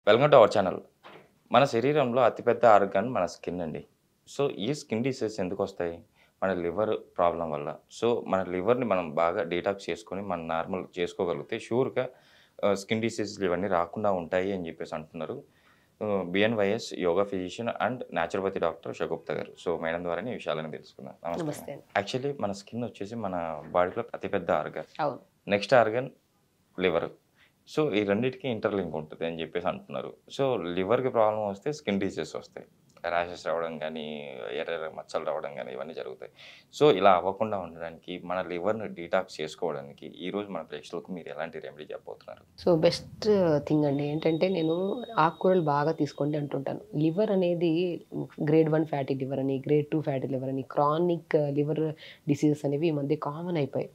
Welcome to our channel. మన శరీరంలో అతిపెద్ద ఆర్గాన్ మన స్కిన్ అండి. సో, ఈ స్కిన్ డిసీజెస్ ఎందుకొస్తాయి? మన లివర్ ప్రాబ్లమ్ వల్ల. సో, మన లివర్‌ని మనం బాగా డీటాక్స్ చేసుకొని, మనం నార్మల్ చేసుకోగలిగితే షూర్‌గా స్కిన్ డిసీజెస్‌లు ఇవన్నీ రాకుండా ఉంటాయి అని జెప్పేసి అంటున్నారు. BNYS yoga physician and naturopathy doctor Shagufta గారు. సో, మేడం ద్వారానే ఈ విషయాలన్నీ తెలుసుకుందాం. నమస్కారం. నమస్తే అండి. యాక్చువల్లీ మన స్కిన్ వచ్చేసి మన బాడీలో అతిపెద్ద ఆర్గాన్. అవును. Next organ liver. సో, ఈ రెండిటికి ఇంటర్‌లింక్ ఉంటది అని జెప్పేసి అంటున్నారు. సో, లివర్‌కి ప్రాబ్లమ్ వస్తే స్కిన్ డిసీజెస్ వస్తాయి. ర్యాషెస్ రావడం గానీ, ఎర్ర మచ్చలు రావడం గానీ ఇవన్నీ జరుగుతాయి. సో, ఇలా అవ్వకుండా ఉండడానికి మన లివర్‌ని డీటాక్స్ చేసుకోవడానికి ఈరోజు మన ప్రేక్షకులకు మీరు ఎలాంటి రెమెడీ చెప్పబోతున్నారు? సో, బెస్ట్ థింగ్ అండి ఏంటంటే, నేను ఆకుకూరలు బాగా తీసుకోండి అంటుంటాను. లివర్ అనేది గ్రేడ్ 1 ఫ్యాటీ లివర్ అని, గ్రేడ్ 2 ఫ్యాటీ లివర్ అని, క్రానిక్ లివర్ డిసీజెస్ అనేవి ఈ మధ్య కామన్ అయిపోయాయి.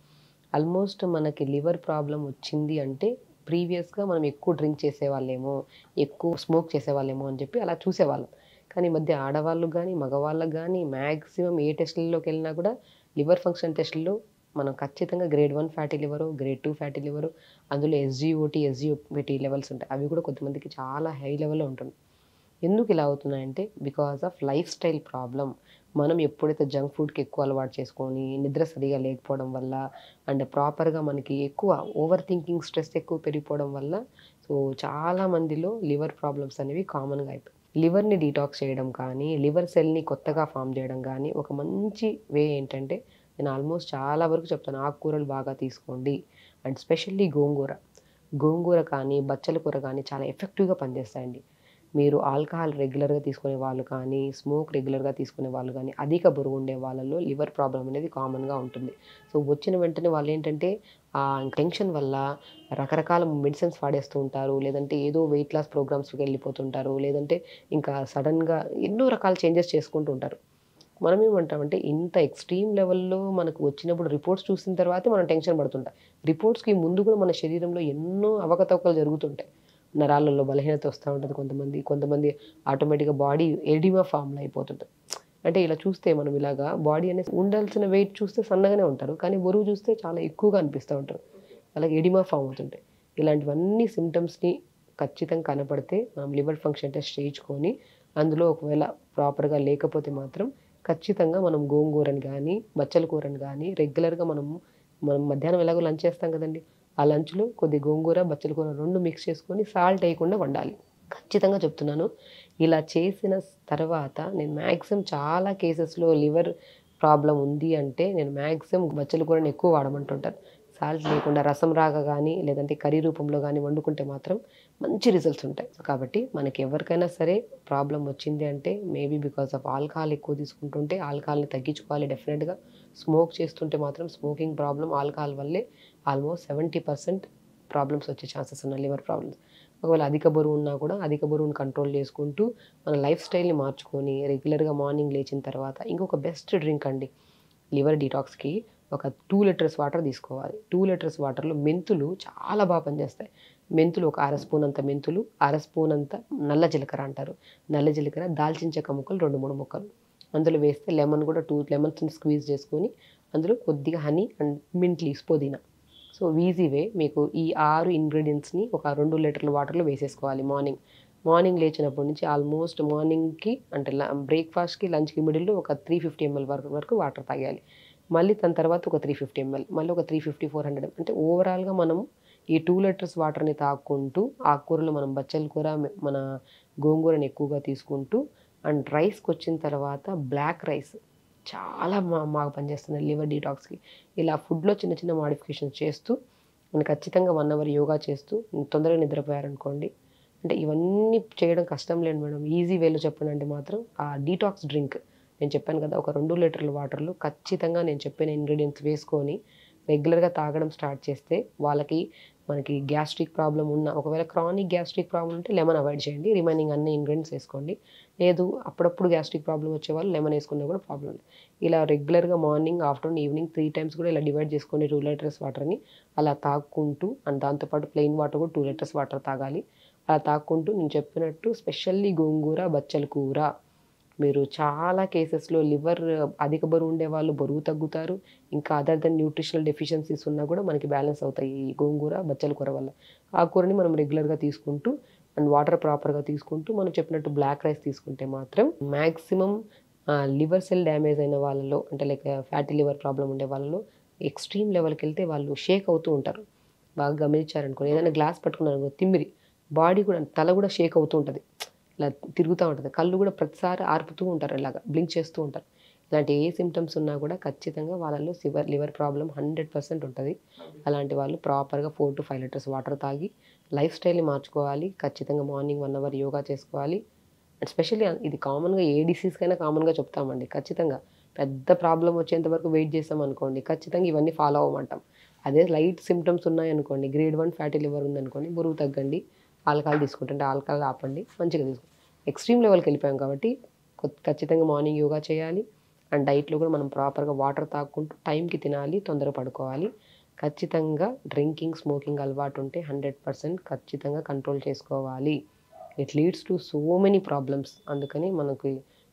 ఆల్మోస్ట్ మనకి లివర్ ప్రాబ్లమ్ వచ్చింది అంటే, ప్రీవియస్‌గా మనం ఎక్కువ డ్రింక్ చేసేవాళ్ళేమో, ఎక్కువ స్మోక్ చేసేవాళ్ళేమో అని చెప్పి అలా చూసేవాళ్ళం. కానీ ఈ మధ్య ఆడవాళ్ళు గానీ, మగవాళ్ళకి గానీ మాక్సిమం ఏ టెస్ట్‌లలోకెళ్ళినా కూడా లివర్ ఫంక్షన్ టెస్ట్‌ల్లో మనం ఖచ్చితంగా grade 1 fatty liver, grade 2 fatty liver, అందులో ఎస్‌జిఓటీ, ఎస్‌జిఓపీటీ లెవెల్స్ ఉంటాయి. అవి కూడా కొంతమందికి చాలా హై లెవెల్‌లో ఉంటుంది. ఎందుకు ఇలా అవుతున్నాయంటే because of life style problem. మనం ఎప్పుడైతే జంక్ ఫుడ్‌కి ఎక్కువ అలవాటు చేసుకొని, నిద్ర సరిగ్గా లేకపోవడం వల్ల, అండ్ ప్రాపర్‌గా మనకి ఎక్కువ ఓవర్ థింకింగ్, స్ట్రెస్ ఎక్కువ పెరిగిపోవడం వల్ల, సో చాలా మందిలో లివర్ ప్రాబ్లమ్స్ అనేవి కామన్‌గా అయిపోయాయి. లివర్‌ని డీటాక్స్ చేయడం కానీ, లివర్ సెల్‌ని కొత్తగా ఫార్మ్ చేయడం గానీ, ఒక మంచి వే ఏంటంటే, నేను ఆల్మోస్ట్ చాలా వరకు చెప్తాను. ఆకుకూరలు బాగా తీసుకోండి. అండ్ స్పెషల్లీ గోంగూర. గోంగూర కానీ, బచ్చల కూర కానీ చాలా ఎఫెక్టివ్‌గా పనిచేస్తాయండి. మీరు ఆల్కహాల్ రెగ్యులర్‌గా తీసుకునే వాళ్ళు కానీ, స్మోక్ రెగ్యులర్‌గా తీసుకునే వాళ్ళు కానీ, అధిక బరువు ఉండే వాళ్ళలో లివర్ ప్రాబ్లమ్ అనేది కామన్‌గా ఉంటుంది. సో, వచ్చిన వెంటనే వాళ్ళేంటంటే, టెన్షన్ వల్ల రకరకాల మెడిసిన్స్ వాడేస్తూ ఉంటారు. లేదంటే ఏదో వెయిట్ లాస్ ప్రోగ్రామ్స్‌కి వెళ్ళిపోతుంటారు. లేదంటే ఇంకా సడెన్‌గా ఎన్నో రకాల చేంజెస్ చేసుకుంటూ ఉంటారు. మనమేమంటామంటే ఇంత ఎక్స్‌ట్రీమ్ లెవెల్‌లో మనకు వచ్చినప్పుడు రిపోర్ట్స్ చూసిన తర్వాతే మనం టెన్షన్ పడుతుంటాం. రిపోర్ట్స్‌కి ముందు కూడా మన శరీరంలో ఎన్నో అవకతవకలు జరుగుతుంటాయి. నరాలలో బలహీనత వస్తా ఉంటది కొంతమంది. కొంతమంది ఆటోమేటిక్‌గా బాడీ ఎడిమా ఫామ్‌లో అయిపోతుంటది. అంటే ఇలా చూస్తే మనం ఇలాగా బాడీ అనేది ఉండాల్సిన వెయిట్ చూస్తే సన్నగానే ఉంటారు. కానీ బరువు చూస్తే చాలా ఎక్కువగా అనిపిస్తా ఉంటారు. అలాగే ఎడిమా ఫామ్ అవుతుంటాయి. ఇలాంటివన్నీ సింప్టమ్స్‌ని ఖచ్చితంగా కనపడితే మనం లివర్ ఫంక్షన్ టెస్ట్ చేయించుకొని, అందులో ఒకవేళ ప్రాపర్‌గా లేకపోతే మాత్రం ఖచ్చితంగా మనం గోంగూరని గానీ, బచ్చల కూరని గానీ రెగ్యులర్‌గా మనం మధ్యాహ్నం ఎలాగో లంచ్ చేస్తాం కదండీ! ఆ లంచ్‌లో కొద్ది గోంగూర, బచ్చల కూర 2 మిక్స్ చేసుకొని సాల్ట్ ఎయకుండా వండాలి. ఖచ్చితంగా చెప్తున్నాను. ఇలా చేసిన తర్వాత నేను మాక్సిమం చాలా కేసెస్‌లో లివర్ ప్రాబ్లమ్ ఉంది అంటే నేను మాక్సిమం బచ్చల కూరని ఎక్కువ వాడమంటుంటాను. సాల్ట్ లేకుండా రసం రాగా గానీ, లేదంటే కర్రీ రూపంలో గానీ వండుకుంటే మాత్రం మంచి రిజల్ట్స్ ఉంటాయి. కాబట్టి మనకి ఎవరికైనా సరే ప్రాబ్లమ్ వచ్చింది అంటే మేబీ బికాస్ ఆఫ్ ఆల్కహాల్ ఎక్కువ తీసుకుంటుంటే ఆల్కహాల్‌ని తగ్గించుకోవాలి డెఫినిట్‌గా. స్మోక్ చేస్తుంటే మాత్రం స్మోకింగ్ ప్రాబ్లమ్ ఆల్కహాల్ వల్లే ఆల్మోస్ట్ 70% ప్రాబ్లమ్స్ వచ్చే ఛాన్సెస్ ఉన్నాయి లివర్ ప్రాబ్లమ్స్. ఒకవేళ అధిక బరువు ఉన్నా కూడా అధిక బరువుని కంట్రోల్ చేసుకుంటూ మన లైఫ్ స్టైల్‌ని మార్చుకొని రెగ్యులర్‌గా మార్నింగ్ లేచిన తర్వాత ఇంకొక బెస్ట్ డ్రింక్ అండి. లివర్ డీటాక్స్‌కి ఒక 2 లీటర్స్ వాటర్ తీసుకోవాలి. 2 లీటర్స్ వాటర్‌లో మెంతులు చాలా పనిచేస్తాయి. మెంతులు ఒక అర స్పూన్ అంత మెంతులు, అర స్పూన్ అంత నల్ల జీలకర్ర అంటారు. నల్ల జీలకర్ర, దాల్చిన చెక్క ముక్కలు 2, 3 ముక్కలు. అందులో వేస్తే లెమన్ కూడా 2 లెమన్స్‌ని స్క్వీజ్ చేసుకొని, అందులో కొద్దిగా హనీ అండ్ మింట్ లీవ్స్, పుదీనా. సో, ఈజీ వే మీకు ఈ 6 ఇంగ్రీడియెంట్స్‌ని ఒక 2 లీటర్ల వాటర్‌లో వేసేసుకోవాలి మార్నింగ్. మార్నింగ్ లేచినప్పటి నుంచి ఆల్మోస్ట్ మార్నింగ్‌కి అంటే బ్రేక్‌ఫాస్ట్‌కి, లంచ్‌కి మిడిల్‌లో ఒక 350 ఎంఎల్ వరకు వాటర్ తాగేయాలి. మళ్ళీ దాని తర్వాత ఒక 350 ఎంఎల్, మళ్ళీ ఒక 350, 400 అంటే ఓవరాల్‌గా మనం ఈ 2 లీటర్స్ వాటర్‌ని తాగుకుంటూ, ఆకుకూరలు మనం బచ్చల కూర, మన గోంగూరని ఎక్కువగా తీసుకుంటూ అండ్ రైస్‌కొచ్చిన తర్వాత బ్లాక్ రైస్ చాలా బాగా పనిచేస్తుంది లివర్ డీటాక్స్‌కి. ఇలా ఫుడ్‌లో చిన్న చిన్న మోడిఫికేషన్స్ చేస్తూ మనం ఖచ్చితంగా 1 అవర్ యోగా చేస్తూ తొందరగా నిద్రపోయారనుకోండి. అంటే ఇవన్నీ చేయడం కష్టం లేదు మేడం. ఈజీ వేలో చెప్పాలంటే మాత్రం ఆ డీటాక్స్ డ్రింక్ నేను చెప్పాను కదా! ఒక 2 లీటర్ల వాటర్‌లో ఖచ్చితంగా నేను చెప్పిన ఇంగ్రీడియెంట్స్ వేసుకొని రెగ్యులర్‌గా తాగడం స్టార్ట్ చేస్తే వాళ్ళకి మనకి గ్యాస్ట్రిక్ ప్రాబ్లమ్ ఉన్న ఒకవేళ క్రానిక్ గ్యాస్ట్రిక్ ప్రాబ్లమ్ ఉంటే లెమన్ అవాయిడ్ చేయండి. రిమైనింగ్ అన్ని ఇంగ్రీడియెంట్స్ ఏసుకోండి. లేదు అప్పుడప్పుడు గ్యాస్ట్రిక్ ప్రాబ్లమ్ వచ్చేవాళ్ళు లెమన్ ఏసుకున్నా కూడా ప్రాబ్లమ్ లేదు. ఇలా రెగ్యులర్‌గా మార్నింగ్, ఆఫ్టర్‌నూన్, ఈవినింగ్ 3 టైమ్స్ కూడా ఇలా డివైడ్ చేసుకొని 2 లీటర్స్ వాటర్‌ని అలా తాగుకుంటూ అండ్ దాంతో పాటు ప్లెయిన్ వాటర్ కూడా 2 లీటర్స్ వాటర్ తాగాలి. అలా తాగుకుంటూ నేను చెప్పినట్టు స్పెషల్లీ గోంగూర, బచ్చల కూర మీరు చాలా కేసెస్‌లో లివర్ అధిక బరువు ఉండేవాళ్ళు బరువు తగ్గుతారు. ఇంకా అదర్ దెన్ న్యూట్రిషనల్ డెఫిషియన్సీస్ ఉన్నా కూడా మనకి బ్యాలెన్స్ అవుతాయి ఈ గోంగూర, బచ్చల కూర వల్ల. ఆ కూరని మనం రెగ్యులర్‌గా తీసుకుంటూ అండ్ వాటర్ ప్రాపర్గా తీసుకుంటూ మనం చెప్పినట్టు బ్లాక్ రైస్ తీసుకుంటే మాత్రం మ్యాక్సిమం లివర్ సెల్ డ్యామేజ్ అయిన వాళ్ళలో అంటే లైక్ ఫ్యాటీ లివర్ ప్రాబ్లం ఉండే వాళ్ళలో ఎక్స్ట్రీమ్ లెవెల్కి వెళ్తే వాళ్ళు షేక్ అవుతూ ఉంటారు. బాగా గమనించారనుకో ఏదైనా గ్లాస్ పట్టుకున్నారనుకో తిమ్మిరి బాడీ కూడా తల కూడా షేక్ అవుతూ ఉంటుంది, ఇలా తిరుగుతూ ఉంటుంది, కళ్ళు కూడా ప్రతిసారి ఆర్పుతూ ఉంటారు, ఇలాగా బ్లింక్ చేస్తూ ఉంటారు. ఇలాంటి ఏ సిమ్టమ్స్ ఉన్నా కూడా ఖచ్చితంగా వాళ్ళలో లివర్ ప్రాబ్లం 100% ఉంటుంది. అలాంటి వాళ్ళు ప్రాపర్గా 4 to 5 లీటర్స్ వాటర్ తాగి లైఫ్ స్టైల్ని మార్చుకోవాలి. ఖచ్చితంగా మార్నింగ్ 1 అవర్ యోగా చేసుకోవాలి. అండ్ స్పెషల్లీ ఇది కామన్గా ఏ డిసీజ్కైనా కామన్గా చెప్తామండి. ఖచ్చితంగా పెద్ద ప్రాబ్లం వచ్చేంత వరకు వెయిట్ చేస్తాం అనుకోండి, ఖచ్చితంగా ఇవన్నీ ఫాలో అవ్వమంటాం. అదే లైట్ సిమ్టమ్స్ ఉన్నాయనుకోండి, గ్రేడ్ 1 ఫ్యాటీ లివర్ ఉందనుకోండి, బరువు తగ్గండి, ఆల్కహాల్ తీసుకుంటుంటే ఆల్కహాల్ ఆపండి, మంచిగా తీసుకోండి. ఎక్స్ట్రీమ్ లెవెల్కి వెళ్ళిపోయాం కాబట్టి ఖచ్చితంగా మార్నింగ్ యోగా చేయాలి. అండ్ డైట్లో కూడా మనం ప్రాపర్గా వాటర్ తాగుకుంటూ టైంకి తినాలి, తొందరగా పడుకోవాలి. ఖచ్చితంగా డ్రింకింగ్, స్మోకింగ్ అలవాటు ఉంటే 100% ఖచ్చితంగా కంట్రోల్ చేసుకోవాలి. It leads to so many problems. అందుకని మనకి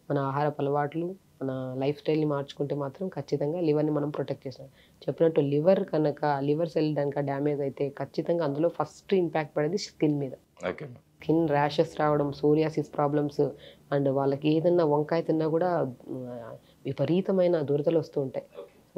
మన ఆహారపు అలవాట్లు, మన లైఫ్ స్టైల్ని మార్చుకుంటే మాత్రం ఖచ్చితంగా లివర్ని మనం ప్రొటెక్ట్ చేస్తాం. చెప్పినట్టు లివర్ సెల్ కనుక డ్యామేజ్ అయితే ఖచ్చితంగా అందులో ఫస్ట్ ఇంపాక్ట్ పడేది స్కిన్ మీద. ఓకే. స్కిన్ ర్యాషెస్ రావడం, సోరియాసిస్ ప్రాబ్లమ్స్, అండ్ వాళ్ళకి ఏదన్నా వంకాయ తిన్నా కూడా విపరీతమైన దురదలు వస్తూ ఉంటాయి.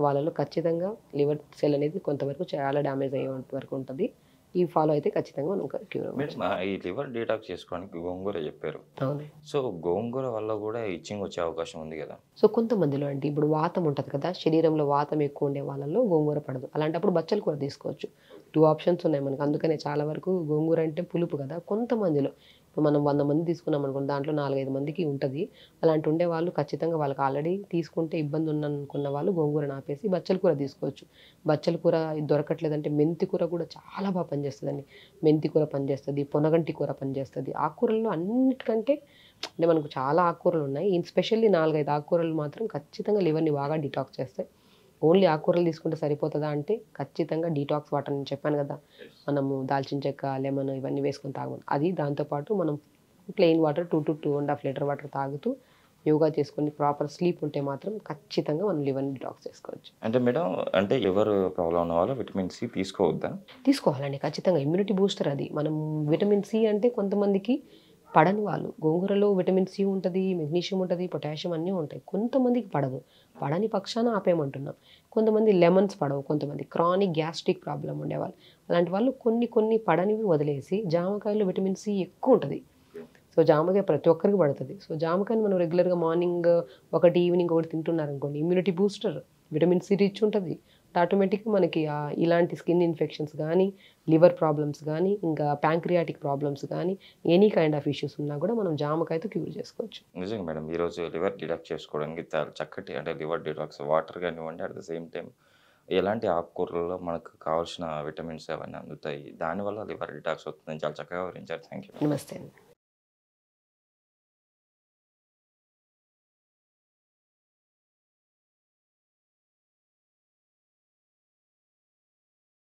వాళ్ళలో ఖచ్చితంగా లివర్ సెల్ అనేది కొంతవరకు చాలా డ్యామేజ్ అయ్యే వరకు ఉంటుంది. ఈ ఫాలో అయితే ఖచ్చితంగా మనం క్యూర్ అవ్వచ్చు. మేడం ఈ లివర్ డీటాక్స్ చేసుకోవడానికి గోంగూర చెప్పారు. అవును. సో గోంగూర వల్ల కూడా ఇచ్చింగ్ వచ్చే అవకాశం ఉంది కదా? సో కొంతమందిలో అంటే ఇప్పుడు వాతం ఉంటుంది కదా, శరీరంలో వాతం ఎక్కువ ఉండే వాళ్ళలో గోంగూర పడదు. అలాంటప్పుడు బచ్చల కూర తీసుకోవచ్చు. 2 ఆప్షన్స్ ఉన్నాయి మనకు. అందుకనే చాలా వరకు గోంగూర అంటే పులుపు కదా. కొంతమందిలో ఇప్పుడు మనం 100 మంది తీసుకున్నాం అనుకోండి, దాంట్లో 4-5 మందికి ఉంటుంది. అలాంటి ఉండే వాళ్ళు ఖచ్చితంగా వాళ్ళకి ఆల్రెడీ తీసుకుంటే ఇబ్బంది ఉందనుకున్న వాళ్ళు గోంగూరను ఆపేసి బచ్చల కూర తీసుకోవచ్చు. బచ్చల కూర దొరకట్లేదంటే మెంతి కూర కూడా చాలా బాగా పనిచేస్తుందండి. మెంతి కూర పనిచేస్తుంది, పొనగంటి కూర పనిచేస్తుంది. ఆకుకూరల్లో అన్నిటికంటే అంటే మనకు చాలా ఆకుకూరలు ఉన్నాయి. స్పెషల్లీ 4-5 ఆకుకూరలు మాత్రం ఖచ్చితంగా లివర్ని బాగా డిటాక్స్ చేస్తాయి. ఓన్లీ ఆకుకూరలు తీసుకుంటే సరిపోతుందా అంటే ఖచ్చితంగా డీటాక్స్ వాటర్ నేను చెప్పాను కదా, మనము దాల్చిన చెక్క, లెమన్ ఇవన్నీ వేసుకొని తాగమని. అది దాంతోపాటు మనం plain water 2 to 2.5 litre water తాగుతూ యోగా చేసుకొని ప్రాపర్ స్లీప్ ఉంటే మాత్రం ఖచ్చితంగా మనం లివర్ని డిటాక్స్ చేసుకోవచ్చు. అంటే మేడం అంటే లివర్ ప్రాబ్లం ఉన్న వాళ్ళు విటమిన్ సి తీసుకోవద్దా? తీసుకోవాలండి ఖచ్చితంగా. ఇమ్యూనిటీ బూస్టర్ అది. మనం విటమిన్ సి అంటే కొంతమందికి పడని వాళ్ళు, గోంగూరలో విటమిన్ సి ఉంటుంది, మెగ్నీషియం ఉంటుంది, పొటాషియం అన్నీ ఉంటాయి. కొంతమందికి పడదు. పడని పక్షాన ఆపేయమంటున్నాం. కొంతమంది లెమన్స్ పడవు, కొంతమంది క్రానిక్ గ్యాస్ట్రిక్ ప్రాబ్లం ఉండేవాళ్ళు, అలాంటి వాళ్ళు కొన్ని పడనివి వదిలేసి జామకాయలో విటమిన్ సి ఎక్కువ ఉంటుంది. సో జామకాయ ప్రతి ఒక్కరికి పడుతుంది. సో జామకాయని మనం రెగ్యులర్గా మార్నింగ్ ఒకటి, ఈవినింగ్ ఒకటి తింటున్నారనుకోండి, immunity booster, vitamin C rich ఉంటుంది. ఆటోమేటిక్గా మనకి ఇలాంటి స్కిన్ ఇన్ఫెక్షన్స్ కానీ, లివర్ ప్రాబ్లమ్స్ కానీ, ఇంకా ప్యాంక్రియాటిక్ ప్రాబ్లమ్స్ కానీ, ఎనీ కైండ్ ఆఫ్ ఇష్యూస్ ఉన్నా కూడా మనం జామకాయతో క్యూర్ చేసుకోవచ్చు. నిజంగా మేడం ఈరోజు లివర్ డిటాక్స్ చేసుకోవడానికి చాలా చక్కటి అంటే లివర్ డిటాక్స్ వాటర్ కానివ్వండి, అట్ ద సేమ్ టైం ఎలాంటి ఆకుకూరల్లో మనకు కావాల్సిన విటమిన్స్ అవన్నీ అందుతాయి, దానివల్ల లివర్ డిటాక్స్ అవుతుందని చాలా చక్కగా వివరించారు. Thank you. నమస్తే అండి.